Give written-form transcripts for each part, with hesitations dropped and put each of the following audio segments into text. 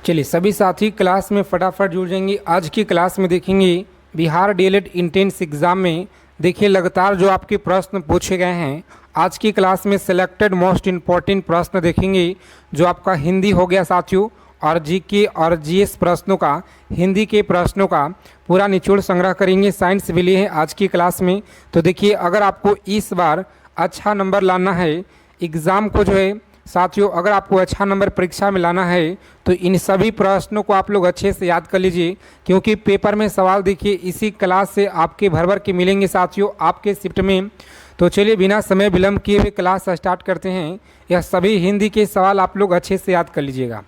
चलिए सभी साथी क्लास में फटाफट जुड़ जाएंगे। आज की क्लास में देखेंगे बिहार डीएलएड इंट्रेंस एग्ज़ाम में देखिए लगातार जो आपके प्रश्न पूछे गए हैं। आज की क्लास में सिलेक्टेड मोस्ट इम्पॉर्टेंट प्रश्न देखेंगे जो आपका हिंदी हो गया साथियों, और जीके और जीएस प्रश्नों का, हिंदी के प्रश्नों का पूरा निचोड़ संग्रह करेंगे। साइंस भी लिए हैं आज की क्लास में। तो देखिए अगर आपको इस बार अच्छा नंबर लाना है एग्ज़ाम को जो है साथियों, अगर आपको अच्छा नंबर परीक्षा में लाना है तो इन सभी प्रश्नों को आप लोग अच्छे से याद कर लीजिए, क्योंकि पेपर में सवाल देखिए इसी क्लास से आपके भर भर के मिलेंगे साथियों आपके शिफ्ट में। तो चलिए बिना समय विलंब किए हुए क्लास स्टार्ट करते हैं। यह सभी हिंदी के सवाल आप लोग अच्छे से याद कर लीजिएगा।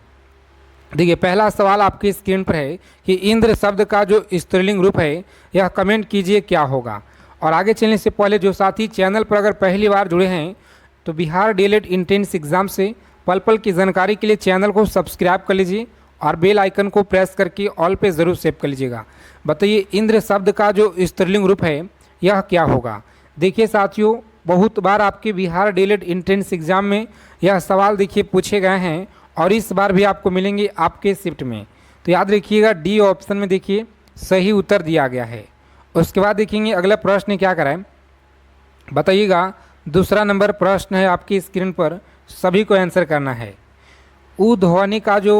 देखिए पहला सवाल आपकी स्क्रीन पर है कि इंद्र शब्द का जो स्त्रीलिंग रूप है यह कमेंट कीजिए क्या होगा। और आगे चलने से पहले जो साथी चैनल पर अगर पहली बार जुड़े हैं तो बिहार डीएलएड इंट्रेंस एग्ज़ाम से पल पल की जानकारी के लिए चैनल को सब्सक्राइब कर लीजिए और बेल आइकन को प्रेस करके ऑल पे ज़रूर सेव कर लीजिएगा। बताइए इंद्र शब्द का जो स्त्रीलिंग रूप है यह क्या होगा। देखिए साथियों बहुत बार आपके बिहार डीएलएड इंट्रेंस एग्ज़ाम में यह सवाल देखिए पूछे गए हैं और इस बार भी आपको मिलेंगे आपके शिफ्ट में। तो याद रखिएगा डी ऑप्शन में देखिए सही उत्तर दिया गया है। उसके बाद देखेंगे अगला प्रश्न क्या कराएं, बताइएगा। दूसरा नंबर प्रश्न है आपकी स्क्रीन पर, सभी को आंसर करना है। ऊ ध्वनि का जो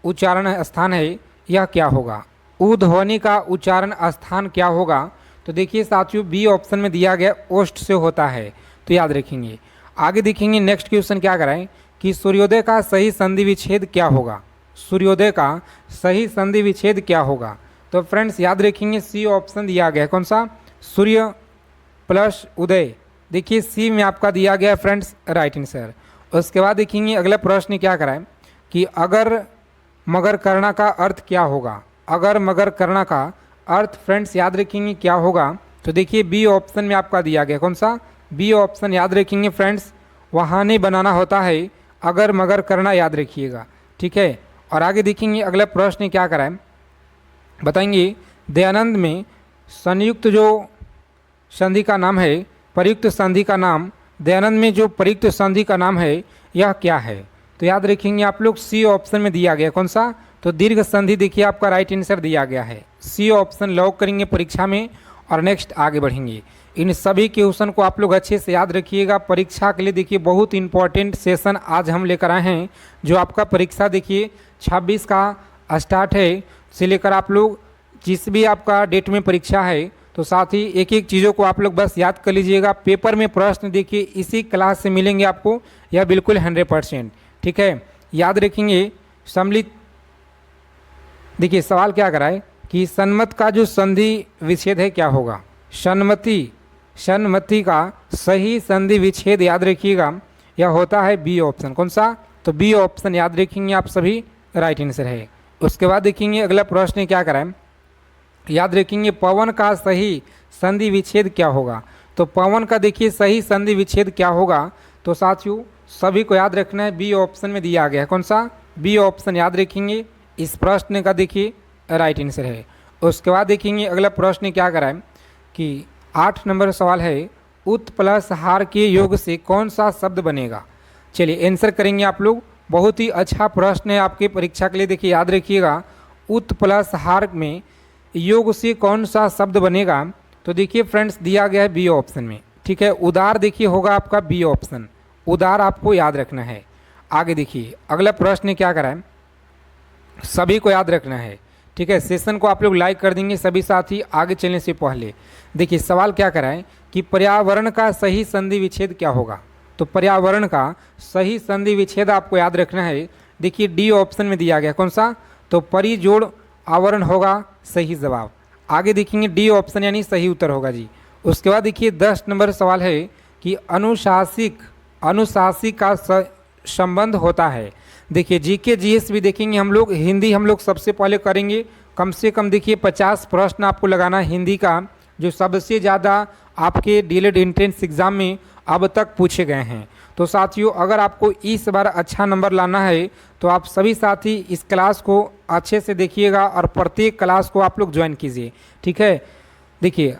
उच्चारण स्थान है यह क्या होगा। ऊ ध्वनि का उच्चारण स्थान क्या होगा। तो देखिए साथियों बी ऑप्शन में दिया गया ओष्ठ से होता है, तो याद रखेंगे। आगे देखेंगे नेक्स्ट क्वेश्चन क्या कराएं कि सूर्योदय का सही संधि विच्छेद क्या होगा। सूर्योदय का सही संधि विच्छेद क्या होगा। तो फ्रेंड्स याद रखेंगे सी ऑप्शन दिया गया है, कौन सा, सूर्य प्लस उदय। देखिए सी में आपका दिया गया है फ्रेंड्स राइट आंसर। उसके बाद देखेंगे अगला प्रश्न क्या कराएं कि अगर मगर करना का अर्थ क्या होगा। अगर मगर करना का अर्थ फ्रेंड्स याद रखेंगे क्या होगा। तो देखिए बी ऑप्शन में आपका दिया गया, कौन सा, बी ऑप्शन याद रखेंगे फ्रेंड्स, वहानी बनाना होता है अगर मगर करना, याद रखिएगा, ठीक है। और आगे देखेंगे अगला प्रश्न क्या कराएं, बताएंगे दयानंद में संयुक्त जो संधि का नाम है, प्रयुक्त संधि का नाम, दयानंद में जो प्रयुक्त संधि का नाम है यह क्या है। तो याद रखेंगे आप लोग सी ऑप्शन में दिया गया, कौन सा, तो दीर्घ संधि। देखिए आपका राइट आंसर दिया गया है, सी ऑप्शन लॉक करेंगे परीक्षा में। और नेक्स्ट आगे बढ़ेंगे। इन सभी क्वेश्चन को आप लोग अच्छे से याद रखिएगा परीक्षा के लिए। देखिए बहुत इंपॉर्टेंट सेशन आज हम लेकर आए हैं, जो आपका परीक्षा देखिए 26 का स्टार्ट है से लेकर आप लोग जिस भी आपका डेट में परीक्षा है, तो साथ ही एक एक चीज़ों को आप लोग बस याद कर लीजिएगा। पेपर में प्रश्न देखिए इसी क्लास से मिलेंगे आपको, यह बिल्कुल 100%, ठीक है। याद रखेंगे सम्मिलित। देखिए सवाल क्या कराए कि सन्मत का जो संधि विच्छेद है क्या होगा। सन्मति का सही संधि विच्छेद याद रखिएगा यह होता है बी ऑप्शन, कौन सा, तो बी ऑप्शन याद रखेंगे आप सभी राइट आंसर है। उसके बाद देखेंगे अगला प्रश्न क्या कराएं, याद रखेंगे पवन का सही संधि विच्छेद क्या होगा। तो पवन का देखिए सही संधि विच्छेद क्या होगा। तो साथियों सभी को याद रखना है बी ऑप्शन में दिया गया है, कौन सा, बी ऑप्शन याद रखेंगे इस प्रश्न का देखिए राइट आंसर है। उसके बाद देखेंगे अगला प्रश्न क्या कराएं कि 8 नंबर सवाल है, उत प्लस हार के योग से कौन सा शब्द बनेगा। चलिए आंसर करेंगे आप लोग। बहुत ही अच्छा प्रश्न है आपके परीक्षा के लिए। देखिए याद रखिएगा उत प्लस हार में योग से कौन सा शब्द बनेगा। तो देखिए फ्रेंड्स दिया गया है बी ऑप्शन में, ठीक है। उदार देखिए होगा आपका बी ऑप्शन, उदार आपको याद रखना है। आगे देखिए अगला प्रश्न क्या कराएं, सभी को याद रखना है, ठीक है। सेशन को आप लोग लाइक कर देंगे सभी साथी आगे चलने से पहले। देखिए सवाल क्या कराएं कि पर्यावरण का सही संधि विच्छेद क्या होगा। तो पर्यावरण का सही संधि विच्छेद आपको याद रखना है। देखिए डी ऑप्शन में दिया गया, कौन सा, तो परिजोड़ आवरण होगा सही जवाब। आगे देखेंगे डी ऑप्शन यानी सही उत्तर होगा जी। उसके बाद देखिए 10 नंबर सवाल है कि अनुशासिक का संबंध होता है। देखिए जीके जीएस भी देखेंगे हम लोग, हिंदी हम लोग सबसे पहले करेंगे। कम से कम देखिए 50 प्रश्न आपको लगाना हिंदी का, जो सबसे ज़्यादा आपके डीएलएड एंट्रेंस एग्ज़ाम में अब तक पूछे गए हैं। तो साथियों अगर आपको इस बार अच्छा नंबर लाना है तो आप सभी साथी इस क्लास को अच्छे से देखिएगा और प्रत्येक क्लास को आप लोग ज्वाइन कीजिए, ठीक है। देखिए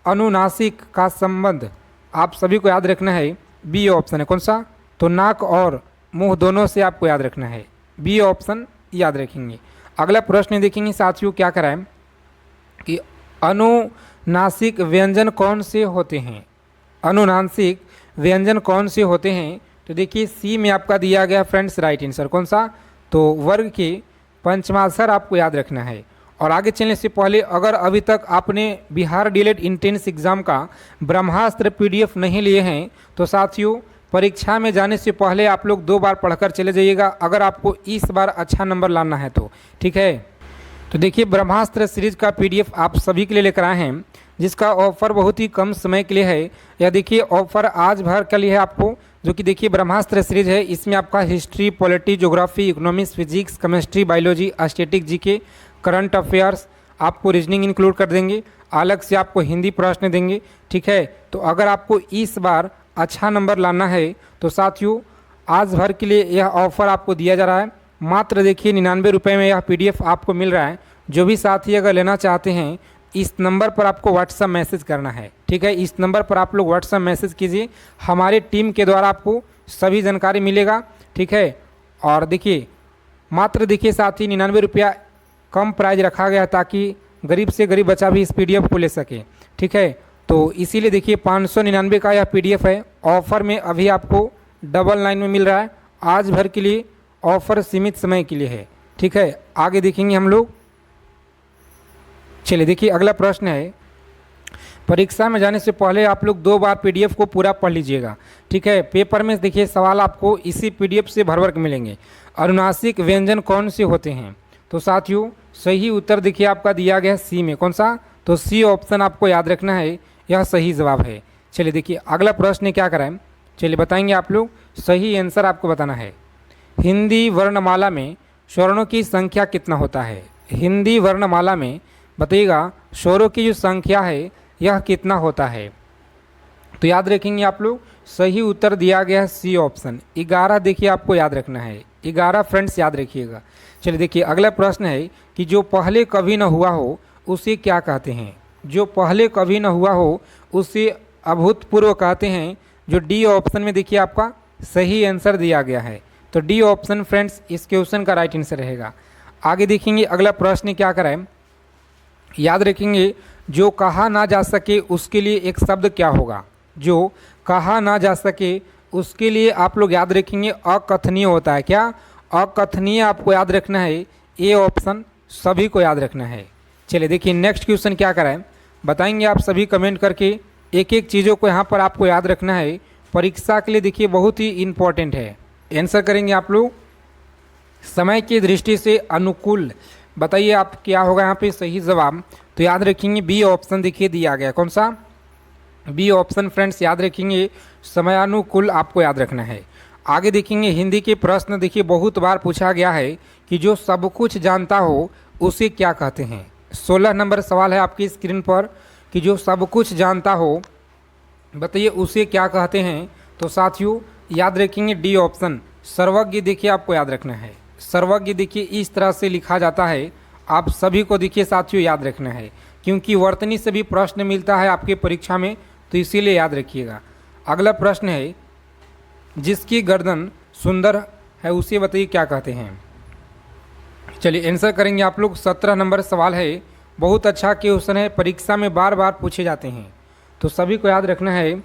अनुनासिक का संबंध आप सभी को याद रखना है, बी ऑप्शन है, कौन सा, तो नाक और मुंह दोनों से आपको याद रखना है। बी ऑप्शन याद रखेंगे। अगला प्रश्न देखेंगे साथियों क्या कराएं कि अनुनासिक व्यंजन कौन से होते हैं। अनुनासिक व्यंजन कौन से होते हैं, तो देखिए सी में आपका दिया गया फ्रेंड्स राइट आंसर कौन सा, तो वर्ग के पंचमाक्षर आपको याद रखना है। और आगे चलने से पहले अगर अभी तक आपने बिहार डीएलएड इंट्रेंस एग्जाम का ब्रह्मास्त्र पीडीएफ नहीं लिए हैं तो साथियों परीक्षा में जाने से पहले आप लोग 2 बार पढ़कर चले जाइएगा, अगर आपको इस बार अच्छा नंबर लाना है तो ठीक है। तो देखिए ब्रह्मास्त्र सीरीज का पीडीएफ आप सभी के लिए लेकर आए हैं, जिसका ऑफर बहुत ही कम समय के लिए है। यह देखिए ऑफर आज भर के लिए है आपको, जो कि देखिए ब्रह्मास्त्र सीरीज है। इसमें आपका history, polity, geography, economics, physics, chemistry, biology, static, GK, current affairs, आपको रीजनिंग इंक्लूड कर देंगे, अलग से आपको हिंदी प्रश्न देंगे ठीक है। तो अगर आपको इस बार अच्छा नंबर लाना है तो साथियों आज भर के लिए यह ऑफ़र आपको दिया जा रहा है। मात्र देखिए 99 रुपये में यह पीडीएफ आपको मिल रहा है। जो भी साथी अगर लेना चाहते हैं इस नंबर पर आपको व्हाट्सएप मैसेज करना है ठीक है। इस नंबर पर आप लोग व्हाट्सएप मैसेज कीजिए, हमारे टीम के द्वारा आपको सभी जानकारी मिलेगा ठीक है। और देखिए मात्र देखिए साथी 99 रुपया कम प्राइस रखा गया ताकि गरीब से गरीब बच्चा भी इस पीडीएफ को ले सके ठीक है। तो इसीलिए देखिए 599 का यह पीडीएफ है, ऑफ़र में अभी आपको 99 में मिल रहा है। आज भर के लिए ऑफ़र सीमित समय के लिए है ठीक है। आगे देखेंगे हम लोग। चलिए देखिए अगला प्रश्न है, परीक्षा में जाने से पहले आप लोग 2 बार पीडीएफ को पूरा पढ़ लीजिएगा ठीक है। पेपर में देखिए सवाल आपको इसी पीडीएफ से भर भर के मिलेंगे। अनुनासिक व्यंजन कौन से होते हैं, तो साथियों सही उत्तर देखिए आपका दिया गया सी में कौन सा, तो सी ऑप्शन आपको याद रखना है, यह सही जवाब है। चलिए देखिए अगला प्रश्न क्या कराएं, चलिए बताएंगे आप लोग, सही आंसर आपको बताना है। हिंदी वर्णमाला में स्वरों की संख्या कितना होता है। हिंदी वर्णमाला में बताइएगा स्वरों की जो संख्या है यह कितना होता है। तो याद रखेंगे आप लोग, सही उत्तर दिया गया है सी ऑप्शन 11 देखिए आपको याद रखना है, 11 फ्रेंड्स याद रखिएगा। चलिए देखिए अगला प्रश्न है कि जो पहले कभी न हुआ हो उसे क्या कहते हैं। जो पहले कभी न हुआ हो उसे अभूतपूर्व कहते हैं, जो डी ऑप्शन में देखिए आपका सही आंसर दिया गया है। तो डी ऑप्शन फ्रेंड्स इस क्वेश्चन का राइट आंसर रहेगा। आगे देखेंगे अगला प्रश्न क्या कराएं, याद रखेंगे जो कहा ना जा सके उसके लिए एक शब्द क्या होगा। जो कहा ना जा सके उसके लिए आप लोग याद रखेंगे अकथनीय होता है। क्या अकथनीय आपको याद रखना है, ए ऑप्शन सभी को याद रखना है। चलिए देखिए नेक्स्ट क्वेश्चन क्या कराएं, बताएंगे आप सभी कमेंट करके, एक एक चीज़ों को यहाँ पर आपको याद रखना है, परीक्षा के लिए देखिए बहुत ही इम्पॉर्टेंट है। आंसर करेंगे आप लोग समय की दृष्टि से अनुकूल, बताइए आप क्या होगा यहाँ पे सही जवाब। तो याद रखेंगे बी ऑप्शन देखिए दिया गया कौन सा, बी ऑप्शन फ्रेंड्स याद रखेंगे समयानुकूल आपको याद रखना है। आगे देखेंगे हिंदी के प्रश्न देखिए बहुत बार पूछा गया है कि जो सब कुछ जानता हो उसे क्या कहते हैं। 16 नंबर सवाल है आपकी स्क्रीन पर कि जो सब कुछ जानता हो बताइए उसे क्या कहते हैं। तो साथियों याद रखेंगे डी ऑप्शन सर्वज्ञ देखिए आपको याद रखना है। सर्वज्ञ देखिए इस तरह से लिखा जाता है, आप सभी को देखिए साथियों याद रखना है, क्योंकि वर्तनी से भी प्रश्न मिलता है आपके परीक्षा में, तो इसीलिए याद रखिएगा। अगला प्रश्न है जिसकी गर्दन सुंदर है उसे बताइए क्या कहते हैं। चलिए आंसर करेंगे आप लोग। 17 नंबर सवाल है, बहुत अच्छा क्वेश्चन है, परीक्षा में बार बार पूछे जाते हैं, तो सभी को याद रखना है।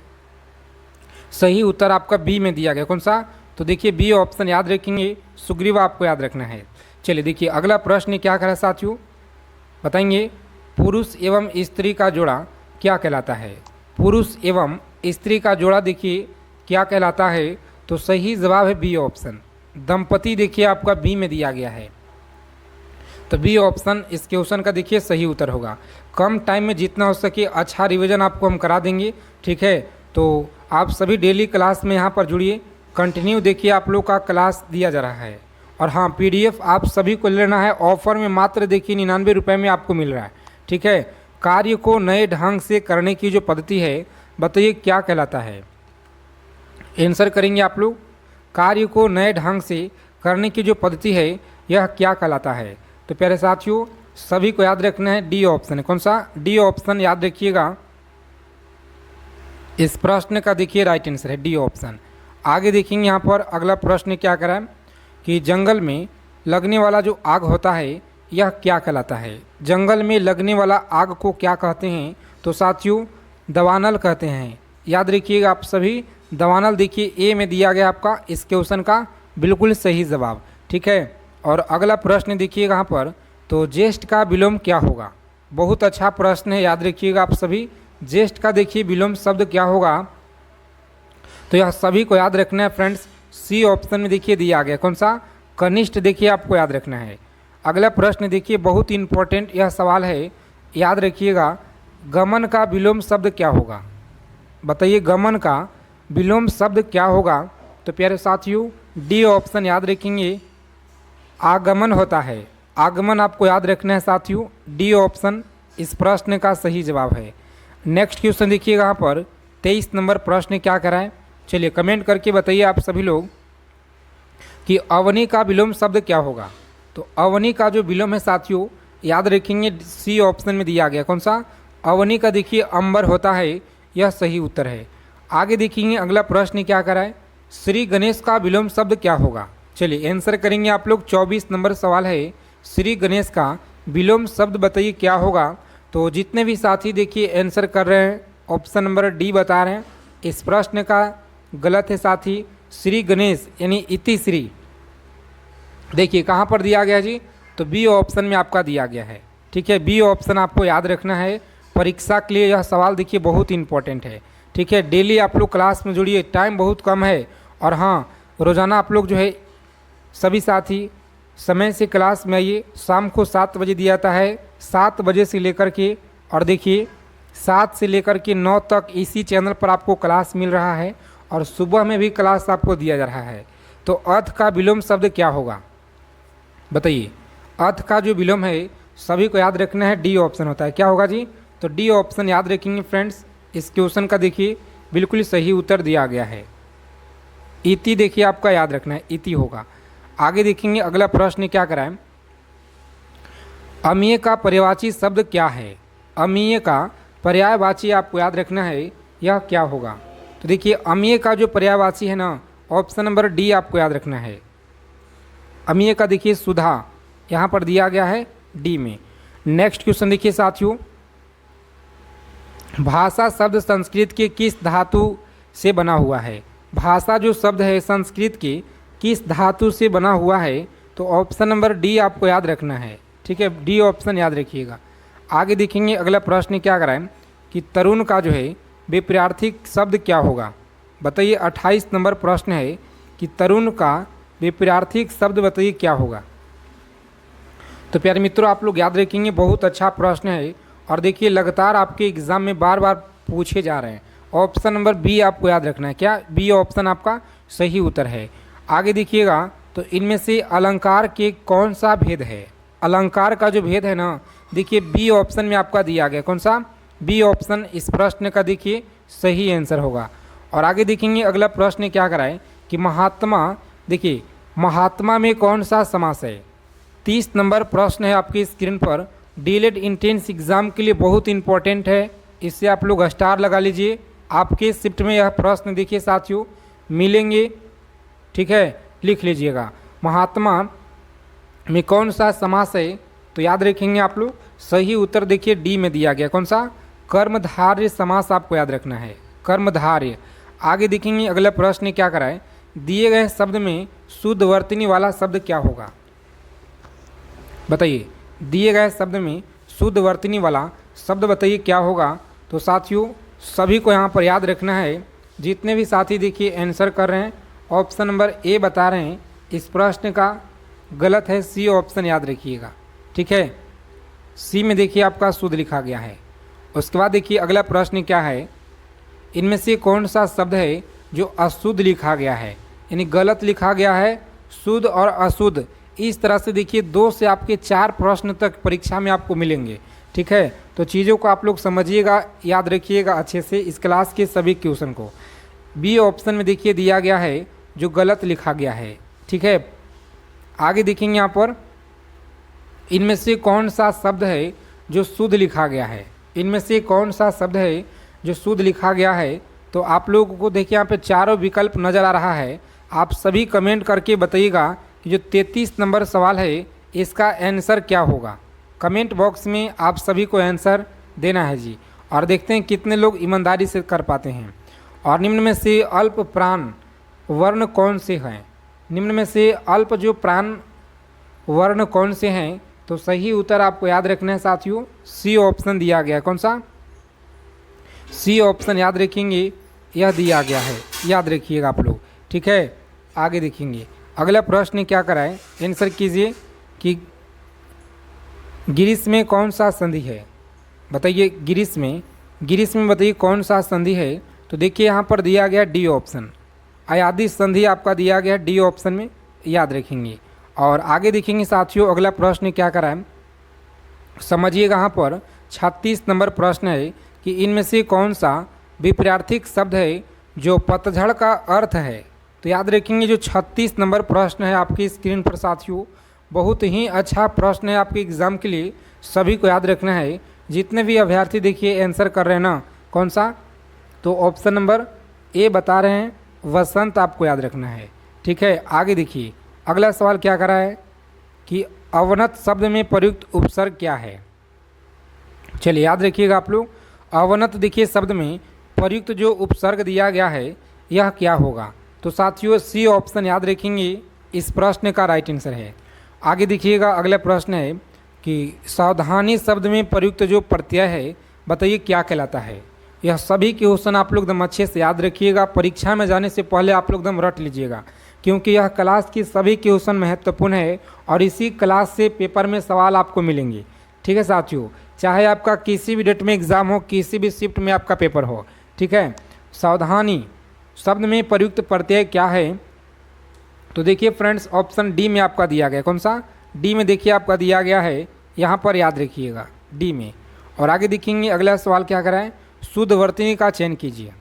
सही उत्तर आपका बी में दिया गया कौन सा, तो देखिए बी ऑप्शन याद रखेंगे सुग्रीवा आपको याद रखना है। चलिए देखिए अगला प्रश्न क्या करा साथियों, बताएंगे पुरुष एवं स्त्री का जोड़ा क्या कहलाता है। पुरुष एवं स्त्री का जोड़ा देखिए क्या कहलाता है, तो सही जवाब है बी ऑप्शन दंपति देखिए आपका बी में दिया गया है। तो बी ऑप्शन इस क्वेश्चन का देखिए सही उत्तर होगा। कम टाइम में जितना हो सके अच्छा रिवीजन आपको हम करा देंगे ठीक है। तो आप सभी डेली क्लास में यहाँ पर जुड़िए, कंटिन्यू देखिए आप लोग का क्लास दिया जा रहा है। और हाँ पीडीएफ आप सभी को लेना है, ऑफर में मात्र देखिए 99 रुपये में आपको मिल रहा है ठीक है। कार्य को नए ढंग से करने की जो पद्धति है बताइए क्या कहलाता है। आंसर करेंगे आप लोग, कार्य को नए ढंग से करने की जो पद्धति है यह क्या कहलाता है। तो प्यारे साथियों सभी को याद रखना है डी ऑप्शन, कौन सा, डी ऑप्शन याद रखिएगा। इस प्रश्न का देखिए राइट आंसर है डी ऑप्शन। आगे देखेंगे यहाँ पर अगला प्रश्न क्या कराएं कि जंगल में लगने वाला जो आग होता है यह क्या कहलाता है? जंगल में लगने वाला आग को क्या कहते हैं? तो साथियों दवानल कहते हैं। याद रखिएगा आप सभी, दवानल देखिए ए में दिया गया आपका इस क्वेश्चन का बिल्कुल सही जवाब। ठीक है, और अगला प्रश्न देखिएगा यहाँ पर, तो ज्येष्ठ का विलोम क्या होगा? बहुत अच्छा प्रश्न है, याद रखिएगा आप सभी। ज्येष्ठ का देखिए विलोम शब्द क्या होगा? तो यह सभी को याद रखना है फ्रेंड्स। सी ऑप्शन में देखिए दिया गया, कौन सा? कनिष्ठ देखिए आपको याद रखना है। अगला प्रश्न देखिए बहुत इंपॉर्टेंट यह सवाल है, याद रखिएगा। गमन का विलोम शब्द क्या होगा? बताइए गमन का विलोम शब्द क्या होगा? तो प्यारे साथियों डी ऑप्शन याद रखेंगे, आगमन होता है। आगमन आपको याद रखना है साथियों, डी ऑप्शन इस प्रश्न का सही जवाब है। नेक्स्ट क्वेश्चन देखिएगा यहाँ पर 23 नंबर प्रश्न क्या कराएं? चलिए कमेंट करके बताइए आप सभी लोग कि अवनी का विलोम शब्द क्या होगा? तो अवनी का जो विलोम है साथियों याद रखेंगे, सी ऑप्शन में दिया गया, कौन सा? अवनी का देखिए अंबर होता है, यह सही उत्तर है। आगे देखेंगे अगला प्रश्न क्या कराए? श्री गणेश का विलोम शब्द क्या होगा? चलिए आंसर करेंगे आप लोग। 24 नंबर सवाल है, श्री गणेश का विलोम शब्द बताइए क्या होगा? तो जितने भी साथी देखिए आंसर कर रहे हैं ऑप्शन नंबर डी बता रहे हैं, इस प्रश्न का गलत है साथी। श्री गणेश यानी इति श्री देखिए कहाँ पर दिया गया जी? तो बी ऑप्शन में आपका दिया गया है। ठीक है, बी ऑप्शन आपको याद रखना है, परीक्षा के लिए यह सवाल देखिए बहुत इंपॉर्टेंट है। ठीक है, डेली आप लोग क्लास में जुड़िए, टाइम बहुत कम है। और हाँ, रोज़ाना आप लोग जो है सभी साथी समय से क्लास में आइए। शाम को 7 बजे दिया जाता है, 7 बजे से लेकर के, और देखिए 7 से लेकर के 9 तक इसी चैनल पर आपको क्लास मिल रहा है, और सुबह में भी क्लास आपको दिया जा रहा है। तो अर्थ का विलोम शब्द क्या होगा? बताइए, अर्थ का जो विलोम है सभी को याद रखना है, डी ऑप्शन होता है। क्या होगा जी? तो डी ऑप्शन याद रखेंगे फ्रेंड्स। इस क्वेश्चन का देखिए बिल्कुल सही उत्तर दिया गया है। इति देखिए आपका याद रखना है, इति होगा। आगे देखेंगे अगला प्रश्न क्या कराएं? अमीय का पर्यायवाची शब्द क्या है? अमीय का पर्यायवाची आपको याद रखना है, यह क्या होगा? तो देखिए अमीय का जो पर्यायवाची है ना, ऑप्शन नंबर डी आपको याद रखना है। अमीय का देखिए सुधा यहाँ पर दिया गया है डी में। नेक्स्ट क्वेश्चन देखिए साथियों, भाषा शब्द संस्कृत के किस धातु से बना हुआ है? भाषा जो शब्द है संस्कृत के किस धातु से बना हुआ है? तो ऑप्शन नंबर डी आपको याद रखना है। ठीक है, डी ऑप्शन याद रखिएगा। आगे देखेंगे अगला प्रश्न क्या कराएं कि तरुण का जो है विपरीतार्थक शब्द क्या होगा? बताइए 28 नंबर प्रश्न है कि तरुण का विपरीतार्थक शब्द बताइए क्या होगा? तो प्यारे मित्रों आप लोग याद रखेंगे, बहुत अच्छा प्रश्न है, और देखिए लगातार आपके एग्जाम में बार बार पूछे जा रहे हैं। ऑप्शन नंबर बी आपको याद रखना है। क्या? बी ऑप्शन आपका सही उत्तर है। आगे देखिएगा, तो इनमें से अलंकार के कौन सा भेद है? अलंकार का जो भेद है ना, देखिए बी ऑप्शन में आपका दिया गया, कौन सा? बी ऑप्शन इस प्रश्न का देखिए सही आंसर होगा। और आगे देखेंगे अगला प्रश्न क्या कराए कि महात्मा, देखिए महात्मा में कौन सा समास है? 30 नंबर प्रश्न है आपकी स्क्रीन पर, डीएलएड इंट्रेंस एग्जाम के लिए बहुत इंपॉर्टेंट है, इससे आप लोग स्टार लगा लीजिए। आपके शिफ्ट में यह प्रश्न देखिए साथियों मिलेंगे। ठीक है, लिख लीजिएगा, महात्मा में कौन सा समास है? तो याद रखेंगे आप लोग, सही उत्तर देखिए डी में दिया गया, कौन सा? कर्मधारय समास आपको याद रखना है, कर्मधारय। आगे देखेंगे अगला प्रश्न क्या कराए, दिए गए शब्द में शुद्ध वर्तनी वाला शब्द क्या होगा? बताइए, दिए गए शब्द में शुद्ध वर्तनी वाला शब्द बताइए क्या होगा? तो साथियों सभी को यहाँ पर याद रखना है, जितने भी साथी देखिए आंसर कर रहे हैं ऑप्शन नंबर ए बता रहे हैं, इस प्रश्न का गलत है, सी ऑप्शन याद रखिएगा। ठीक है, सी में देखिए आपका शुद्ध लिखा गया है। उसके बाद देखिए अगला प्रश्न क्या है, इनमें से कौन सा शब्द है जो अशुद्ध लिखा गया है, यानी गलत लिखा गया है? शुद्ध और अशुद्ध, इस तरह से देखिए 2 से आपके 4 प्रश्न तक परीक्षा में आपको मिलेंगे। ठीक है, तो चीज़ों को आप लोग समझिएगा, याद रखिएगा अच्छे से इस क्लास के सभी क्वेश्चन को। बी ऑप्शन में देखिए दिया गया है जो गलत लिखा गया है। ठीक है, आगे देखेंगे यहाँ पर, इनमें से कौन सा शब्द है जो शुद्ध लिखा गया है? इनमें से कौन सा शब्द है जो शुद्ध लिखा गया है? तो आप लोगों को देखिए यहाँ पे चारों विकल्प नज़र आ रहा है, आप सभी कमेंट करके बताइएगा कि जो 33 नंबर सवाल है इसका आंसर क्या होगा। कमेंट बॉक्स में आप सभी को आंसर देना है जी, और देखते हैं कितने लोग ईमानदारी से कर पाते हैं। और निम्न में से अल्प प्राण वर्ण कौन से हैं। निम्न में से अल्प जो प्राण वर्ण कौन से हैं, तो सही उत्तर आपको याद रखना है साथियों, सी ऑप्शन दिया गया है। कौन सा? सी ऑप्शन याद रखेंगे, यह दिया गया है, याद रखिएगा आप लोग। ठीक है, आगे देखेंगे। अगला प्रश्न क्या कराए, आंसर कीजिए कि ग्रीस में कौन सा संधि है। बताइए ग्रीस में बताइए कौन सा संधि है। तो देखिए यहाँ पर दिया गया डी ऑप्शन, अयादी संधि आपका दिया गया डी ऑप्शन में, याद रखेंगे। और आगे देखेंगे साथियों, अगला प्रश्न क्या कराएं, समझिएगा। यहाँ पर 36 नंबर प्रश्न है कि इनमें से कौन सा विपरीतार्थक शब्द है जो पतझड़ का अर्थ है। तो याद रखेंगे जो 36 नंबर प्रश्न है आपकी स्क्रीन पर साथियों, बहुत ही अच्छा प्रश्न है आपके एग्ज़ाम के लिए, सभी को याद रखना है। जितने भी अभ्यर्थी देखिए आंसर कर रहे हैं ना, कौन सा, तो ऑप्शन नंबर ए बता रहे हैं, वसंत आपको याद रखना है। ठीक है, आगे देखिए अगला सवाल क्या करा है कि अवनत शब्द में प्रयुक्त उपसर्ग क्या है। चलिए याद रखिएगा आप लोग, अवनत देखिए शब्द में प्रयुक्त जो उपसर्ग दिया गया है यह क्या होगा। तो साथियों सी ऑप्शन याद रखेंगे, इस प्रश्न का राइट आंसर है। आगे देखिएगा अगला प्रश्न है कि सावधानी शब्द में प्रयुक्त जो प्रत्यय है बताइए क्या कहलाता है। यह सभी क्वेश्चन आप लोग एकदम अच्छे से याद रखिएगा, परीक्षा में जाने से पहले आप लोग एकदम रट लीजिएगा, क्योंकि यह क्लास की सभी क्वेश्चन महत्वपूर्ण है और इसी क्लास से पेपर में सवाल आपको मिलेंगे। ठीक है साथियों, चाहे आपका किसी भी डेट में एग्ज़ाम हो, किसी भी शिफ्ट में आपका पेपर हो। ठीक है, सावधानी शब्द में प्रयुक्त प्रत्यय क्या है। तो देखिए फ्रेंड्स ऑप्शन डी में आपका दिया गया, कौन सा, डी में देखिए आपका दिया गया है, यहाँ पर याद रखिएगा डी में। और आगे देखेंगे अगला सवाल क्या कराएं, शुद्ध वर्तनी का चयन कीजिए।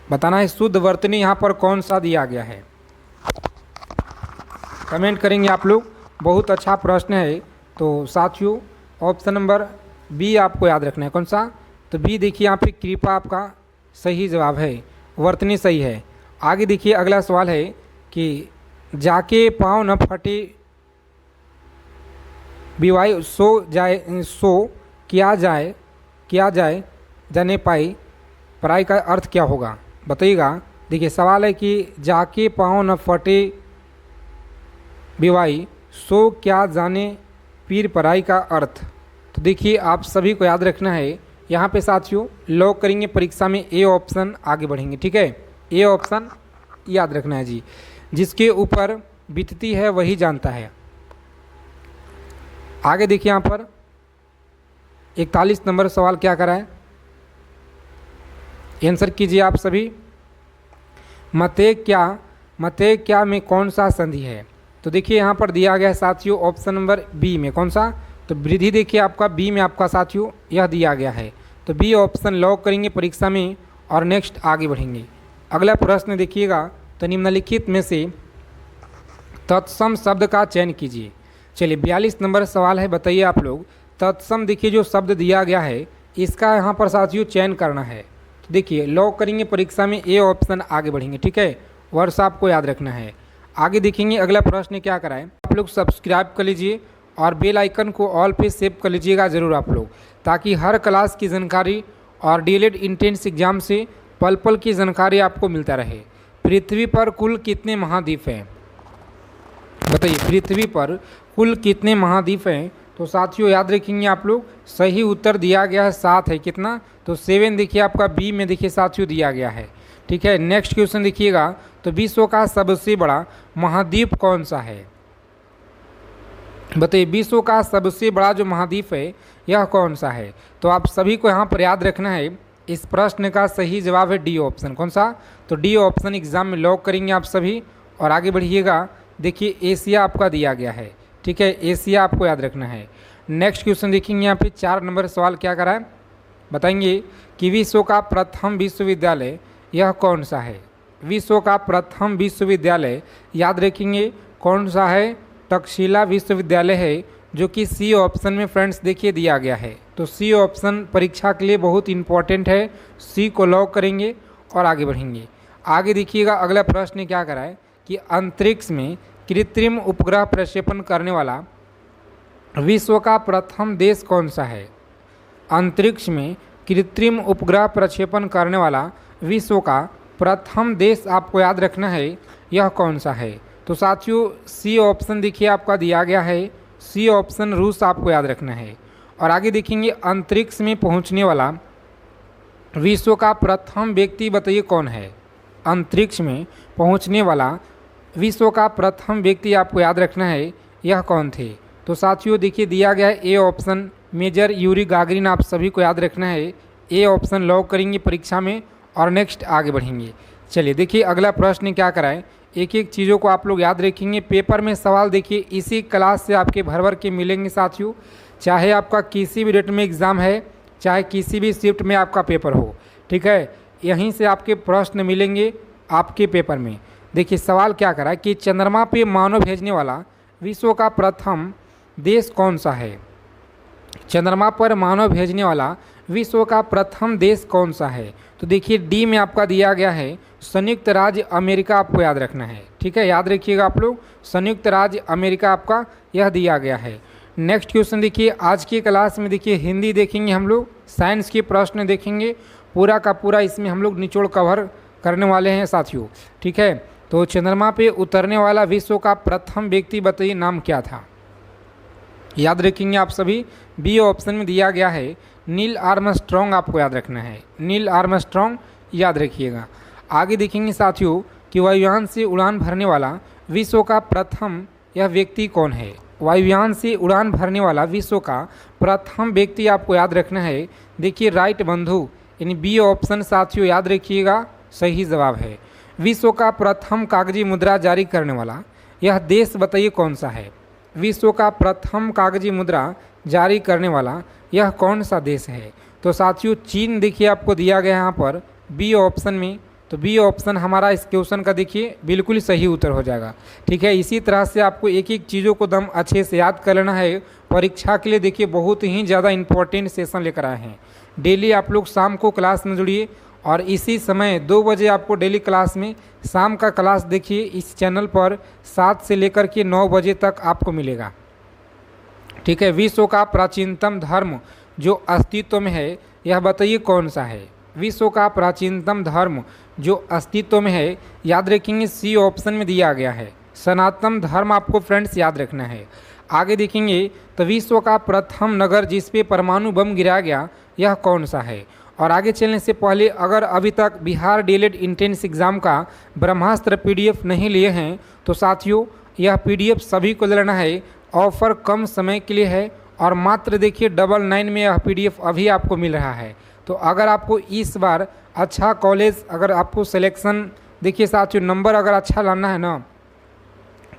बताना है शुद्ध वर्तनी यहाँ पर कौन सा दिया गया है, कमेंट करेंगे आप लोग। बहुत अच्छा प्रश्न है। तो साथियों ऑप्शन नंबर बी आपको याद रखना है, कौन सा, तो बी देखिए यहाँ पे कृपा आपका सही जवाब है, वर्तनी सही है। आगे देखिए अगला सवाल है कि जाके पाँव न फटे बिवाई सो किया जाए जाने पाई पढ़ाई का अर्थ क्या होगा। बताइएगा। देखिए सवाल है कि जाके पाँव न फटे बिवाई सो क्या जाने पीर पढ़ाई का अर्थ। तो देखिए आप सभी को याद रखना है, यहाँ पे साथियों लॉक करेंगे परीक्षा में ए ऑप्शन, आगे बढ़ेंगे। ठीक है, ए ऑप्शन याद रखना है जी, जिसके ऊपर बीतती है वही जानता है। आगे देखिए यहाँ पर 41 नंबर सवाल क्या करा है, आंसर कीजिए आप सभी। मते क्या में कौन सा संधि है। तो देखिए यहाँ पर दिया गया है साथियों ऑप्शन नंबर बी में, कौन सा, तो वृद्धि देखिए आपका बी में आपका साथियों यह दिया गया है। तो बी ऑप्शन लॉक करेंगे परीक्षा में और नेक्स्ट आगे बढ़ेंगे। अगला प्रश्न देखिएगा, तो निम्नलिखित में से तत्सम शब्द का चयन कीजिए। चलिए 42 नंबर सवाल है, बताइए आप लोग तत्सम देखिए जो शब्द दिया गया है इसका यहाँ पर साथियों चयन करना है। तो देखिए लॉक करेंगे परीक्षा में ए ऑप्शन, आगे बढ़ेंगे। ठीक है, वर्ष आपको याद रखना है। आगे देखेंगे अगला प्रश्न क्या कराएं, आप लोग सब्सक्राइब कर लीजिए और बेल आइकन को ऑल पे सेव कर लीजिएगा ज़रूर आप लोग, ताकि हर क्लास की जानकारी और डीएलएड इंट्रेंस एग्जाम से पल पल की जानकारी आपको मिलता रहे। पृथ्वी पर कुल कितने महाद्वीप हैं। बताइए पृथ्वी पर कुल कितने महाद्वीप हैं। तो साथियों याद रखेंगे आप लोग, सही उत्तर दिया गया है 7 है, कितना, तो 7 देखिए आपका बी में देखिए साथियों दिया गया है। ठीक है, नेक्स्ट क्वेश्चन देखिएगा, तो विश्व का सबसे बड़ा महाद्वीप कौन सा है। बताइए विश्व का सबसे बड़ा जो महाद्वीप है यह कौन सा है। तो आप सभी को यहाँ पर याद रखना है, इस प्रश्न का सही जवाब है डी ऑप्शन, कौन सा, तो डी ऑप्शन एग्जाम में लॉक करेंगे आप सभी और आगे बढ़िएगा। देखिए एशिया आपका दिया गया है। ठीक है, एशिया आपको याद रखना है। नेक्स्ट क्वेश्चन देखेंगे यहाँ पे 4 नंबर सवाल क्या करा है, बताएंगे कि विश्व का प्रथम विश्वविद्यालय यह कौन सा है। विश्व का प्रथम विश्वविद्यालय याद रखेंगे कौन सा है, तक्षशिला विश्वविद्यालय है, जो कि सी ऑप्शन में फ्रेंड्स देखिए दिया गया है। तो सी ऑप्शन परीक्षा के लिए बहुत इंपॉर्टेंट है, सी को लॉक करेंगे और आगे बढ़ेंगे। आगे देखिएगा अगला प्रश्न क्या करा है कि अंतरिक्ष में कृत्रिम उपग्रह प्रक्षेपण करने वाला विश्व का प्रथम देश कौन सा है? अंतरिक्ष में कृत्रिम उपग्रह प्रक्षेपण करने वाला विश्व का प्रथम देश आपको याद रखना है, यह कौन सा है? तो साथियों सी ऑप्शन देखिए आपका दिया गया है, सी ऑप्शन रूस आपको याद रखना है। और आगे देखेंगे अंतरिक्ष में पहुंचने वाला विश्व का प्रथम व्यक्ति बताइए कौन है? अंतरिक्ष में पहुंचने वाला विश्व का प्रथम व्यक्ति आपको याद रखना है, यह कौन थे? तो साथियों देखिए दिया गया है A option major Yuri Gagarin, आप सभी को याद रखना है। ए ऑप्शन लॉक करेंगे परीक्षा में और नेक्स्ट आगे बढ़ेंगे। चलिए देखिए अगला प्रश्न क्या कराए, एक एक चीज़ों को आप लोग याद रखेंगे। पेपर में सवाल देखिए इसी क्लास से आपके भर भर के मिलेंगे साथियों, चाहे आपका किसी भी डेट में एग्ज़ाम है, चाहे किसी भी शिफ्ट में आपका पेपर हो, ठीक है, यहीं से आपके प्रश्न मिलेंगे आपके पेपर में। देखिए सवाल क्या करा कि चंद्रमा पे मानव भेजने वाला विश्व का प्रथम देश कौन सा है? चंद्रमा पर मानव भेजने वाला विश्व का प्रथम देश कौन सा है? तो देखिए डी में आपका दिया गया है संयुक्त राज्य अमेरिका, आपको याद रखना है, ठीक है, याद रखिएगा आप लोग, संयुक्त राज्य अमेरिका आपका यह दिया गया है। नेक्स्ट क्वेश्चन देखिए आज की क्लास में देखिए हिंदी देखेंगे हम लोग, साइंस के प्रश्न देखेंगे, पूरा का पूरा इसमें हम लोग निचोड़ कवर करने वाले हैं साथियों, ठीक है। तो चंद्रमा पे उतरने वाला विश्व का प्रथम व्यक्ति बताइए नाम क्या था? याद रखेंगे आप सभी, बी ऑप्शन में दिया गया है नील आर्मस्ट्रॉन्ग, आपको याद रखना है, नील आर्मस्ट्रॉन्ग याद रखिएगा। आगे देखेंगे साथियों कि वायुयान से उड़ान भरने वाला विश्व का प्रथम यह व्यक्ति कौन है? वायुयान से उड़ान भरने वाला विश्व का प्रथम व्यक्ति आपको याद रखना है, देखिए राइट बंधु, यानी बी ऑप्शन साथियों याद रखिएगा सही जवाब है। विश्व का प्रथम कागजी मुद्रा जारी करने वाला यह देश बताइए कौन सा है? विश्व का प्रथम कागजी मुद्रा जारी करने वाला यह कौन सा देश है? तो साथियों चीन देखिए आपको दिया गया यहाँ पर बी ऑप्शन में, तो बी ऑप्शन हमारा इस क्वेश्चन का देखिए बिल्कुल सही उत्तर हो जाएगा, ठीक है। इसी तरह से आपको एक एक चीज़ों को दम अच्छे से याद कर लेना है परीक्षा के लिए। देखिए बहुत ही ज़्यादा इंपॉर्टेंट सेशन लेकर आए हैं, डेली आप लोग शाम को क्लास में जुड़िए और इसी समय 2 बजे आपको डेली क्लास में शाम का क्लास देखिए इस चैनल पर 7 से लेकर के 9 बजे तक आपको मिलेगा, ठीक है। विश्व का प्राचीनतम धर्म जो अस्तित्व में है यह बताइए कौन सा है? विश्व का प्राचीनतम धर्म जो अस्तित्व में है, याद रखेंगे सी ऑप्शन में दिया गया है सनातन धर्म, आपको फ्रेंड्स याद रखना है। आगे देखेंगे तो विश्व का प्रथम नगर जिस पे परमाणु बम गिराया गया यह कौन सा है? और आगे चलने से पहले अगर अभी तक बिहार डीएलएड इंट्रेंस एग्ज़ाम का ब्रह्मास्त्र पीडीएफ नहीं लिए हैं तो साथियों यह पीडीएफ सभी को लेना है, ऑफर कम समय के लिए है और मात्र देखिए 99 में यह पीडीएफ अभी आपको मिल रहा है। तो अगर आपको इस बार अच्छा कॉलेज, अगर आपको सिलेक्शन देखिए साथियों नंबर अगर अच्छा लाना है ना,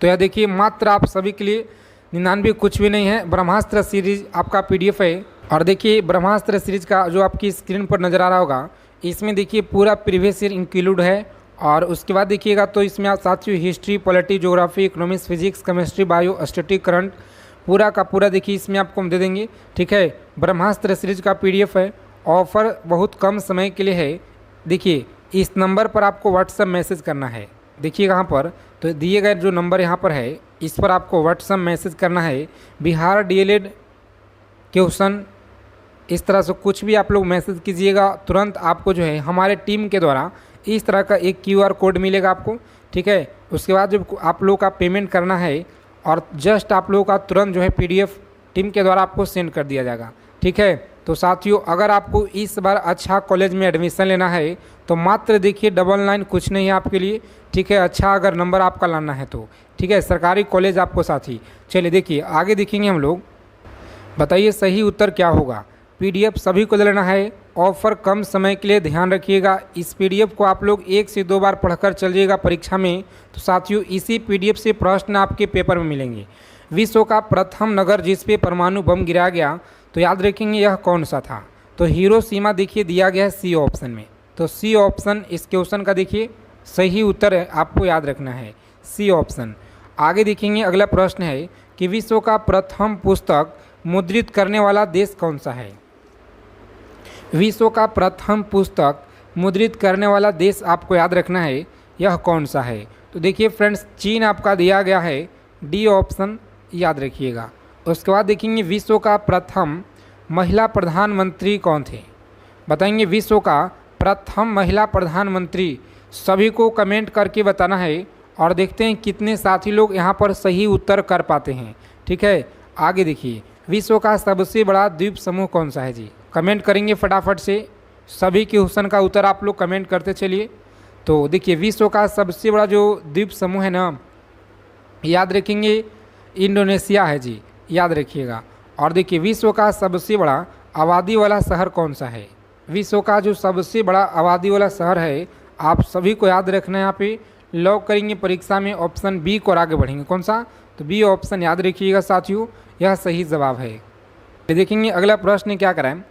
तो यह देखिए मात्र आप सभी के लिए 99 कुछ भी नहीं है, ब्रह्मास्त्र सीरीज आपका पीडीएफ है। और देखिए ब्रह्मास्त्र सीरीज का जो आपकी स्क्रीन पर नज़र आ रहा होगा, इसमें देखिए पूरा प्रीवियस ईयर इंक्लूड है। और उसके बाद देखिएगा तो इसमें आप साथियों history, polity, geography, economics, physics, chemistry, bio, static, current पूरा का पूरा देखिए इसमें आपको हम दे देंगे, ठीक है। ब्रह्मास्त्र सीरीज का पीडीएफ है, ऑफ़र बहुत कम समय के लिए है। देखिए इस नंबर पर आपको व्हाट्सएप मैसेज करना है, देखिए यहाँ पर तो दिए गए जो नंबर यहाँ पर है इस पर आपको व्हाट्सएप मैसेज करना है बिहार डीएलएड क्वेश्चन, इस तरह से कुछ भी आप लोग मैसेज कीजिएगा, तुरंत आपको जो है हमारे टीम के द्वारा इस तरह का एक QR कोड मिलेगा आपको, ठीक है। उसके बाद जब आप लोग का पेमेंट करना है और जस्ट आप लोगों का तुरंत जो है PDF टीम के द्वारा आपको सेंड कर दिया जाएगा, ठीक है। तो साथियों अगर आपको इस बार अच्छा कॉलेज में एडमिशन लेना है तो मात्र देखिए 99 कुछ नहीं है आपके लिए, ठीक है। अच्छा अगर नंबर आपका लाना है तो, ठीक है, सरकारी कॉलेज आपको साथी। चलिए देखिए आगे देखेंगे हम लोग, बताइए सही उत्तर क्या होगा? पीडीएफ सभी को लेना है, ऑफर कम समय के लिए, ध्यान रखिएगा। इस पीडीएफ को आप लोग 1 से 2 बार पढ़कर चलिएगा परीक्षा में, तो साथियों इसी पीडीएफ से प्रश्न आपके पेपर में मिलेंगे। विश्व का प्रथम नगर जिस पे परमाणु बम गिराया गया, तो याद रखेंगे यह कौन सा था? तो हिरोशिमा देखिए दिया गया है सी ऑप्शन में, तो सी ऑप्शन इस क्वेश्चन का देखिए सही उत्तर है, आपको याद रखना है सी ऑप्शन। आगे देखेंगे अगला प्रश्न है कि विश्व का प्रथम पुस्तक मुद्रित करने वाला देश कौन सा है? विश्व का प्रथम पुस्तक मुद्रित करने वाला देश आपको याद रखना है, यह कौन सा है? तो देखिए फ्रेंड्स, चीन आपका दिया गया है, डी ऑप्शन याद रखिएगा। उसके बाद देखेंगे विश्व का प्रथम महिला प्रधानमंत्री कौन थे, बताएंगे विश्व का प्रथम महिला प्रधानमंत्री। सभी को कमेंट करके बताना है और देखते हैं कितने साथी लोग यहाँ पर सही उत्तर कर पाते हैं। ठीक है, आगे देखिए, विश्व का सबसे बड़ा द्वीप समूह कौन सा है जी, कमेंट करेंगे फटाफट से। सभी के क्वेश्चन का उत्तर आप लोग कमेंट करते चलिए। तो देखिए, विश्व का सबसे बड़ा जो द्वीप समूह है ना, याद रखेंगे इंडोनेशिया है जी, याद रखिएगा। और देखिए, विश्व का सबसे बड़ा आबादी वाला शहर कौन सा है, विश्व का जो सबसे बड़ा आबादी वाला शहर है, आप सभी को याद रखना है। यहाँ पे लॉक करेंगे परीक्षा में ऑप्शन बी को और आगे बढ़ेंगे। कौन सा, तो बी ऑप्शन याद रखिएगा साथियों, यह सही जवाब है। देखेंगे अगला प्रश्न क्या कराएं,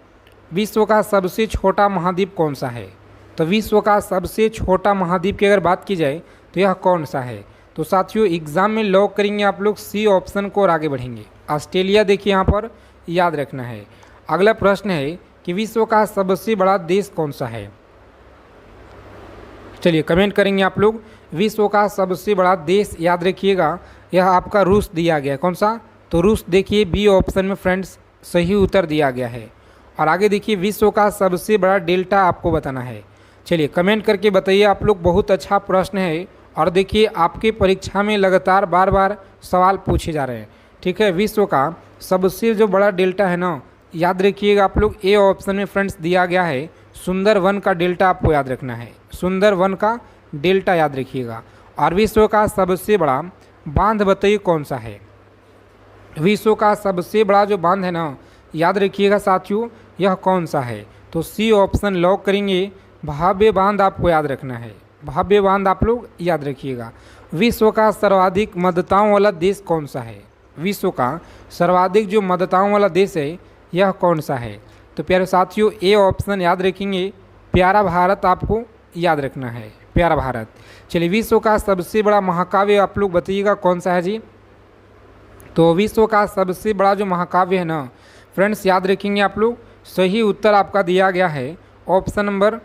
विश्व का सबसे छोटा महाद्वीप कौन सा है। तो विश्व का सबसे छोटा महाद्वीप की अगर बात की जाए तो यह कौन सा है। तो साथियों एग्जाम में लॉक करेंगे आप लोग सी ऑप्शन को और आगे बढ़ेंगे। ऑस्ट्रेलिया देखिए यहाँ पर याद रखना है। अगला प्रश्न है कि विश्व का सबसे बड़ा देश कौन सा है। चलिए कमेंट करेंगे आप लोग, विश्व का सबसे बड़ा देश याद रखिएगा, यह आपका रूस दिया गया है। कौन सा, तो रूस देखिए बी ऑप्शन में फ्रेंड्स सही उत्तर दिया गया है। और आगे देखिए, विश्व का सबसे बड़ा डेल्टा आपको बताना है। चलिए कमेंट करके बताइए आप लोग, बहुत अच्छा प्रश्न है। और देखिए आपके परीक्षा में लगातार बार बार सवाल पूछे जा रहे हैं। ठीक है, विश्व का सबसे जो बड़ा डेल्टा है ना, याद रखिएगा आप लोग, ए ऑप्शन में फ्रेंड्स दिया गया है सुंदरवन का डेल्टा, आपको याद रखना है सुंदरवन का डेल्टा याद रखिएगा। और विश्व का सबसे बड़ा बांध बताइए कौन सा है, विश्व का सबसे बड़ा जो बांध है ना, याद रखिएगा साथियों, यह कौन सा है। तो सी ऑप्शन लॉक करेंगे, भव्य बांध आपको याद रखना है, भव्य बांध आप लोग याद रखिएगा। विश्व का सर्वाधिक मतदाताओं वाला देश कौन सा है, विश्व का सर्वाधिक जो मतदाताओं वाला देश है यह कौन सा है। तो प्यारे साथियों ए ऑप्शन याद रखेंगे, प्यारा भारत आपको याद रखना है, प्यारा भारत। चलिए, विश्व का सबसे बड़ा महाकाव्य आप लोग बताइएगा कौन सा है जी। तो विश्व का सबसे बड़ा जो महाकाव्य है ना फ्रेंड्स, याद रखेंगे आप लोग, सही उत्तर आपका दिया गया है ऑप्शन नंबर,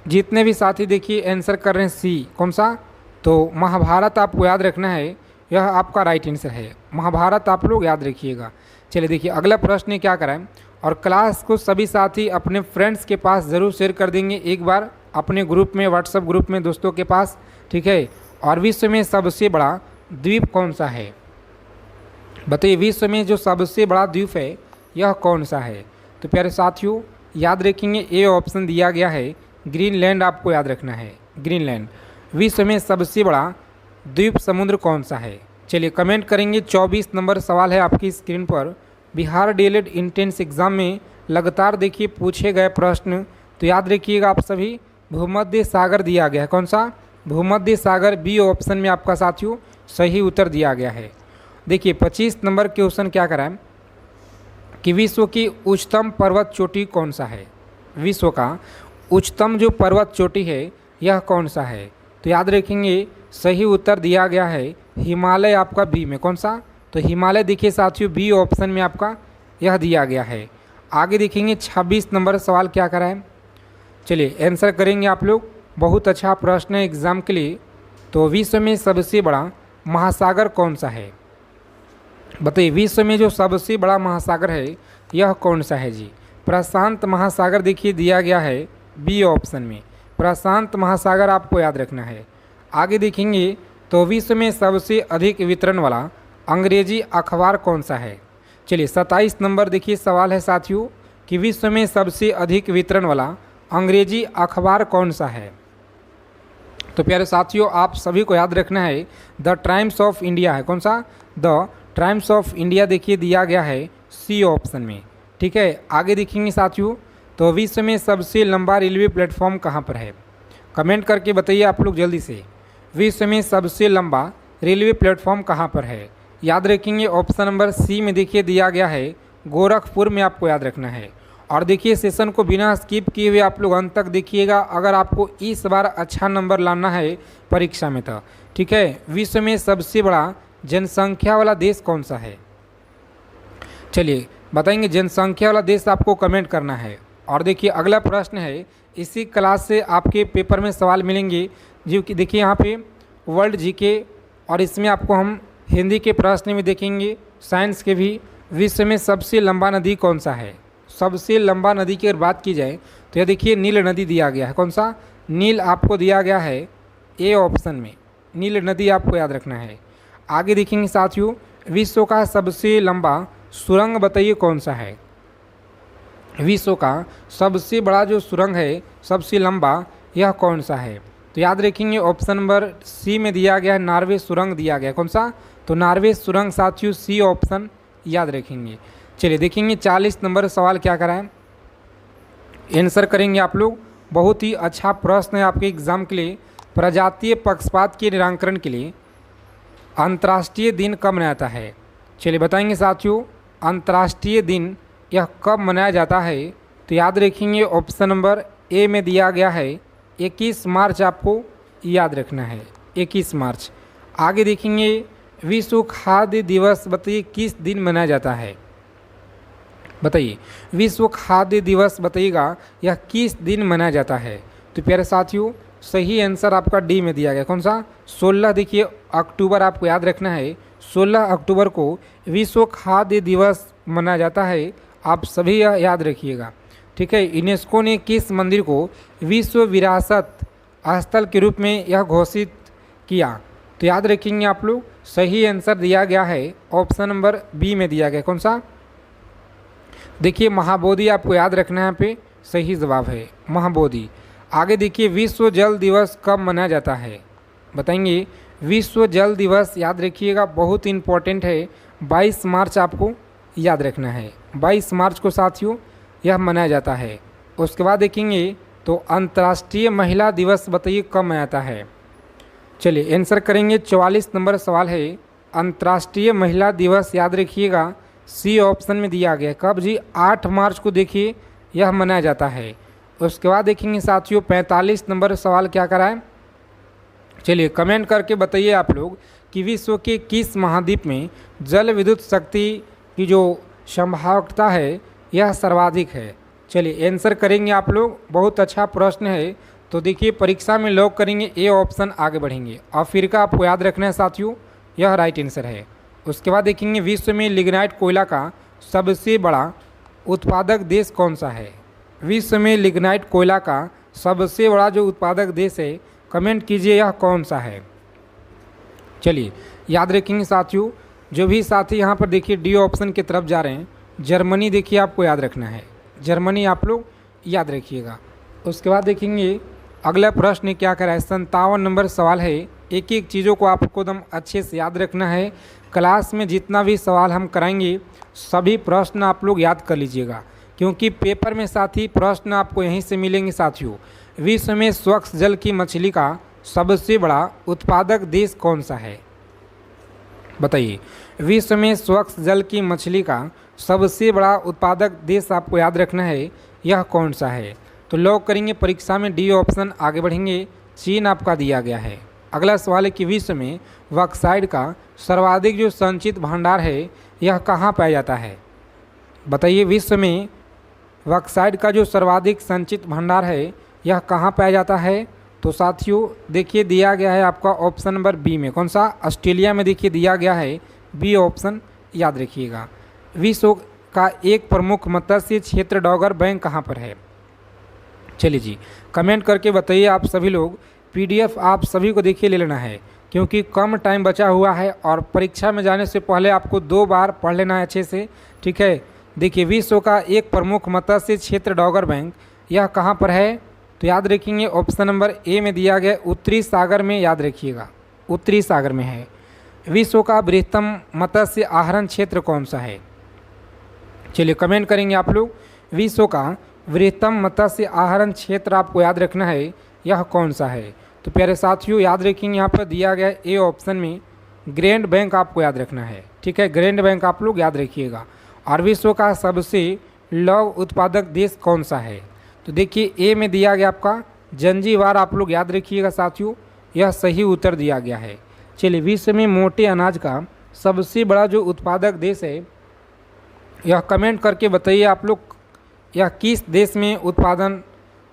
जितने भी साथी देखिए आंसर कर रहे हैं सी, कौन सा, तो महाभारत आपको याद रखना है, यह आपका राइट आंसर है, महाभारत आप लोग याद रखिएगा। चलिए देखिए अगला प्रश्न क्या कराएं, और क्लास को सभी साथी अपने फ्रेंड्स के पास ज़रूर शेयर कर देंगे एक बार, अपने ग्रुप में, व्हाट्सएप ग्रुप में दोस्तों के पास। ठीक है, और विश्व में सबसे बड़ा द्वीप कौन सा है, बताइए विश्व में जो सबसे बड़ा द्वीप है यह कौन सा है। तो प्यारे साथियों याद रखेंगे ए ऑप्शन दिया गया है, ग्रीनलैंड आपको याद रखना है, ग्रीनलैंड। विश्व में सबसे बड़ा द्वीप समुद्र कौन सा है। चलिए कमेंट करेंगे। 24 नंबर सवाल है आपकी स्क्रीन पर, बिहार डीएलएड इंट्रेंस एग्ज़ाम में लगातार देखिए पूछे गए प्रश्न। तो याद रखिएगा आप सभी, भूमध्य सागर दिया गया है, कौन सा, भूमध्य सागर, बी ऑप्शन में आपका साथियों सही उत्तर दिया गया है। देखिए 25 नंबर क्वेश्चन क्या कराएं कि विश्व की उच्चतम पर्वत चोटी कौन सा है, विश्व का उच्चतम जो पर्वत चोटी है यह कौन सा है। तो याद रखेंगे सही उत्तर दिया गया है हिमालय आपका बी में, कौन सा, तो हिमालय देखिए साथियों बी ऑप्शन में आपका यह दिया गया है। आगे देखेंगे 26 नंबर सवाल क्या कराएं, चलिए आंसर करेंगे आप लोग, बहुत अच्छा प्रश्न है एग्ज़ाम के लिए। तो विश्व में सबसे बड़ा महासागर कौन सा है, बताइए विश्व में जो सबसे बड़ा महासागर है यह कौन सा है जी। प्रशांत महासागर देखिए दिया गया है बी ऑप्शन में, प्रशांत महासागर आपको याद रखना है। आगे देखेंगे तो विश्व में सबसे अधिक वितरण वाला अंग्रेजी अखबार कौन सा है। चलिए 27 नंबर देखिए सवाल है साथियों कि विश्व में सबसे अधिक वितरण वाला अंग्रेजी अखबार कौन सा है। तो प्यारे साथियों आप सभी को याद रखना है द टाइम्स ऑफ इंडिया है, कौन सा, द टाइम्स ऑफ इंडिया देखिए दिया गया है सी ऑप्शन में। ठीक है, आगे देखेंगे साथियों तो विश्व में सबसे लंबा रेलवे प्लेटफॉर्म कहाँ पर है, कमेंट करके बताइए आप लोग जल्दी से, विश्व में सबसे लंबा रेलवे प्लेटफॉर्म कहाँ पर है। याद रखेंगे ऑप्शन नंबर सी में देखिए दिया गया है गोरखपुर में, आपको याद रखना है। और देखिए सेशन को बिना स्किप किए हुए आप लोग अंत तक देखिएगा अगर आपको इस बार अच्छा नंबर लाना है परीक्षा में तो। ठीक है, विश्व में सबसे बड़ा जनसंख्या वाला देश कौन सा है, चलिए बताएंगे जनसंख्या वाला देश आपको कमेंट करना है। और देखिए अगला प्रश्न है, इसी क्लास से आपके पेपर में सवाल मिलेंगे जो कि देखिए यहाँ पे वर्ल्ड जीके, और इसमें आपको हम हिंदी के प्रश्न भी देखेंगे, साइंस के भी। विश्व में सबसे लंबा नदी कौन सा है? सबसे लंबा नदी की अगर बात की जाए तो यह देखिए नील नदी दिया गया है। कौन सा? नील आपको दिया गया है ए ऑप्शन में, नील नदी आपको याद रखना है। आगे देखेंगे साथियों, विश्व का सबसे लंबा सुरंग बताइए कौन सा है? विश्व का सबसे बड़ा जो सुरंग है, सबसे लंबा, यह कौन सा है? तो याद रखेंगे ऑप्शन नंबर सी में दिया गया है, नॉर्वे सुरंग दिया गया है। कौन सा? तो नॉर्वे सुरंग साथियों, सी ऑप्शन याद रखेंगे। चलिए देखेंगे 40 नंबर सवाल क्या करा है, आंसर करेंगे आप लोग। बहुत ही अच्छा प्रश्न है आपके एग्जाम के लिए। प्रजातीय पक्षपात के निराकरण के लिए अंतर्राष्ट्रीय दिन कब मनाया जाता है? चलिए बताएंगे साथियों, अंतर्राष्ट्रीय दिन यह कब मनाया जाता है? तो याद रखेंगे ऑप्शन नंबर ए में दिया गया है 21 मार्च, आपको याद रखना है 21 मार्च। आगे देखेंगे विश्व खाद्य दिवस बताइए किस दिन मनाया जाता है? बताइए विश्व खाद्य दिवस बताइएगा यह किस दिन मनाया जाता है? तो प्यारे साथियों सही आंसर आपका डी में दिया गया। कौन सा? 16 देखिए अक्टूबर, आपको याद रखना है 16 अक्टूबर को विश्व खाद्य दिवस मनाया जाता है। आप सभी यह याद रखिएगा, ठीक है। यूनेस्को ने किस मंदिर को विश्व विरासत स्थल के रूप में यह घोषित किया? तो याद रखेंगे आप लोग, सही आंसर दिया गया है ऑप्शन नंबर बी में दिया गया। कौन सा? देखिए महाबोधि, आपको याद रखना है, यहाँ पे सही जवाब है महाबोधि। आगे देखिए विश्व जल दिवस कब मनाया जाता है? बताएंगे विश्व जल दिवस, याद रखिएगा बहुत इंपॉर्टेंट है, 22 मार्च आपको याद रखना है, 22 मार्च को साथियों यह मनाया जाता है। उसके बाद देखेंगे तो अंतर्राष्ट्रीय महिला दिवस बताइए कब मनाता है? चलिए आंसर करेंगे, 44 नंबर सवाल है, अंतर्राष्ट्रीय महिला दिवस याद रखिएगा सी ऑप्शन में दिया गया। कब जी? 8 मार्च को देखिए यह मनाया जाता है। उसके बाद देखेंगे साथियों 45 नंबर सवाल क्या करा है? चलिए कमेंट करके बताइए आप लोग कि विश्व के किस महाद्वीप में जल विद्युत शक्ति की जो संभाव्यता है यह सर्वाधिक है? चलिए आंसर करेंगे आप लोग, बहुत अच्छा प्रश्न है। तो देखिए परीक्षा में लॉक करेंगे ए ऑप्शन, आगे बढ़ेंगे। अफ्रीका आपको याद रखना है साथियों, यह राइट आंसर है। उसके बाद देखेंगे विश्व में लिग्नाइट कोयला का सबसे बड़ा उत्पादक देश कौन सा है? विश्व में लिग्नाइट कोयला का सबसे बड़ा जो उत्पादक देश है, कमेंट कीजिए यह कौन सा है? चलिए याद रखेंगे साथियों, जो भी साथी यहाँ पर देखिए डी ऑप्शन की तरफ जा रहे हैं, जर्मनी देखिए आपको याद रखना है, जर्मनी आप लोग याद रखिएगा। उसके बाद देखेंगे अगला प्रश्न क्या करा है, 57 नंबर सवाल है। एक एक चीज़ों को आपको एकदम अच्छे से याद रखना है। क्लास में जितना भी सवाल हम कराएंगे सभी प्रश्न आप लोग याद कर लीजिएगा, क्योंकि पेपर में साथी प्रश्न आपको यहीं से मिलेंगे साथियों। विश्व में स्वच्छ जल की मछली का सबसे बड़ा उत्पादक देश कौन सा है? बताइए विश्व में स्वच्छ जल की मछली का सबसे बड़ा उत्पादक देश आपको याद रखना है, यह कौन सा है? तो लॉक करेंगे परीक्षा में डी ऑप्शन, आगे बढ़ेंगे। चीन आपका दिया गया है। अगला सवाल है कि विश्व में बॉक्साइट का सर्वाधिक जो संचित भंडार है यह कहाँ पाया जाता है? बताइए विश्व में बॉक्साइट का जो सर्वाधिक संचित भंडार है यह कहाँ पाया जाता है? तो साथियों देखिए दिया गया है आपका ऑप्शन नंबर बी में। कौन सा? ऑस्ट्रेलिया में देखिए दिया गया है, बी ऑप्शन याद रखिएगा। विश्व का एक प्रमुख मत्स्य क्षेत्र डॉगर बैंक कहाँ पर है? चलिए जी कमेंट करके बताइए आप सभी लोग। पीडीएफ आप सभी को देखिए ले लेना है, क्योंकि कम टाइम बचा हुआ है और परीक्षा में जाने से पहले आपको 2 बार पढ़ लेना है अच्छे से, ठीक है। देखिए विश्व का एक प्रमुख मत्स्य क्षेत्र डॉगर बैंक यह कहाँ पर है? तो याद रखेंगे ऑप्शन नंबर ए में दिया गया उत्तरी सागर में, याद रखिएगा उत्तरी सागर में है। विश्व का बृहत्तम मत्स्य आहरण क्षेत्र कौन सा है? चलिए कमेंट करेंगे आप लोग, विश्व का बृहत्तम मत्स्य आहरण क्षेत्र आपको याद रखना है, यह कौन सा है? तो प्यारे साथियों याद रखेंगे यहाँ पर दिया गया ए ऑप्शन में ग्रैंड बैंक आपको याद रखना है, ठीक है, ग्रैंड बैंक आप लोग याद रखिएगा। और विश्व का सबसे लौह उत्पादक देश कौन सा है? तो देखिए ए में दिया गया आपका जंजीबार, आप लोग याद रखिएगा साथियों, यह सही उत्तर दिया गया है। चलिए विश्व में मोटे अनाज का सबसे बड़ा जो उत्पादक देश है यह कमेंट करके बताइए आप लोग, यह किस देश में उत्पादन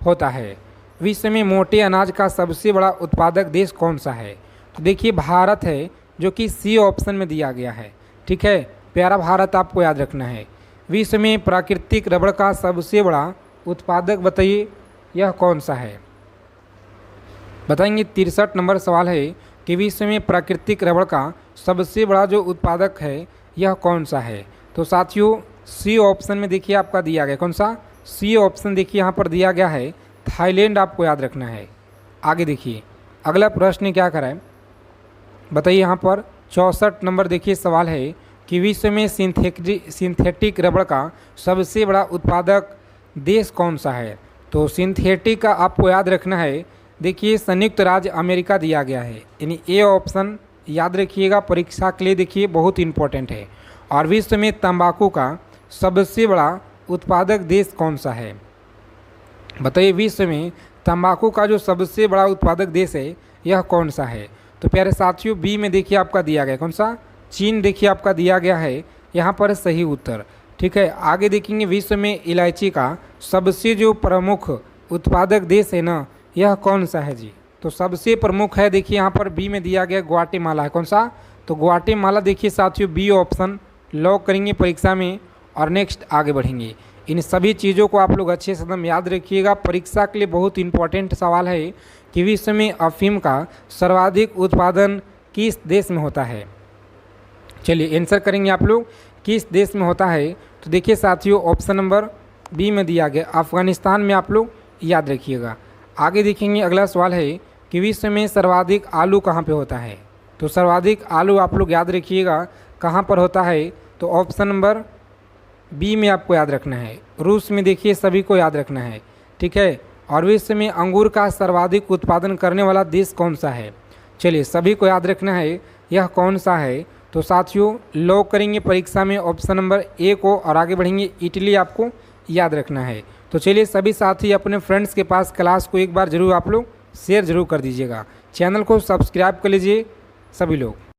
होता है? विश्व में मोटे अनाज का सबसे बड़ा उत्पादक देश कौन सा है? तो देखिए भारत है जो कि सी ऑप्शन में दिया गया है। ठीक है, प्यारा भारत आपको याद रखना है। विश्व में प्राकृतिक रबड़ का सबसे बड़ा उत्पादक बताइए यह कौन सा है? बताएंगे। 63 नंबर सवाल है कि विश्व में प्राकृतिक रबड़ का सबसे बड़ा जो उत्पादक है यह कौन सा है? तो साथियों सी ऑप्शन में देखिए आपका दिया गया, कौन सा? सी ऑप्शन देखिए यहाँ पर दिया गया है थाईलैंड, आपको याद रखना है। आगे देखिए अगला प्रश्न क्या करा है बताइए। यहाँ पर 64 नंबर देखिए सवाल है कि विश्व में सिंथेटिक रबड़ का सबसे बड़ा उत्पादक देश कौन सा है? तो सिंथेटिक का आपको याद रखना है, देखिए संयुक्त राज्य अमेरिका दिया गया है, यानी ए ऑप्शन याद रखिएगा परीक्षा के लिए, देखिए बहुत इंपॉर्टेंट है। और विश्व में तंबाकू का सबसे बड़ा उत्पादक देश कौन सा है? बताइए विश्व में तंबाकू का जो सबसे बड़ा उत्पादक देश है यह कौन सा है? तो प्यारे साथियों बी में देखिए आपका दिया गया, कौन सा? चीन देखिए आपका दिया गया है यहाँ पर सही उत्तर। ठीक है, आगे देखेंगे विश्व में इलायची का सबसे जो प्रमुख उत्पादक देश है ना यह कौन सा है जी? तो सबसे प्रमुख है देखिए यहाँ पर बी में दिया गया ग्वाटेमाला है, कौन सा? तो ग्वाटेमाला देखिए साथियों बी ऑप्शन लॉक करेंगे परीक्षा में। और नेक्स्ट आगे बढ़ेंगे। इन सभी चीज़ों को आप लोग अच्छे से एकदम याद रखिएगा, परीक्षा के लिए बहुत इंपॉर्टेंट सवाल है कि विश्व में अफीम का सर्वाधिक उत्पादन किस देश में होता है? चलिए आंसर करेंगे आप लोग किस देश में होता है। तो देखिए साथियों ऑप्शन नंबर बी में दिया गया अफगानिस्तान में, आप लोग याद रखिएगा। आगे देखेंगे अगला सवाल है कि विश्व में सर्वाधिक आलू कहाँ पे होता है? तो सर्वाधिक आलू आप लोग याद रखिएगा कहाँ पर होता है? तो ऑप्शन नंबर बी में आपको याद रखना है, रूस में देखिए सभी को याद रखना है। ठीक है, और विश्व में अंगूर का सर्वाधिक उत्पादन करने वाला देश कौन सा है? चलिए सभी को याद रखना है यह कौन सा है। तो साथियों लॉक करेंगे परीक्षा में ऑप्शन नंबर ए को और आगे बढ़ेंगे इटली, आपको याद रखना है। तो चलिए सभी साथी अपने फ्रेंड्स के पास क्लास को एक बार ज़रूर आप लोग शेयर ज़रूर कर दीजिएगा, चैनल को सब्सक्राइब कर लीजिए सभी लोग।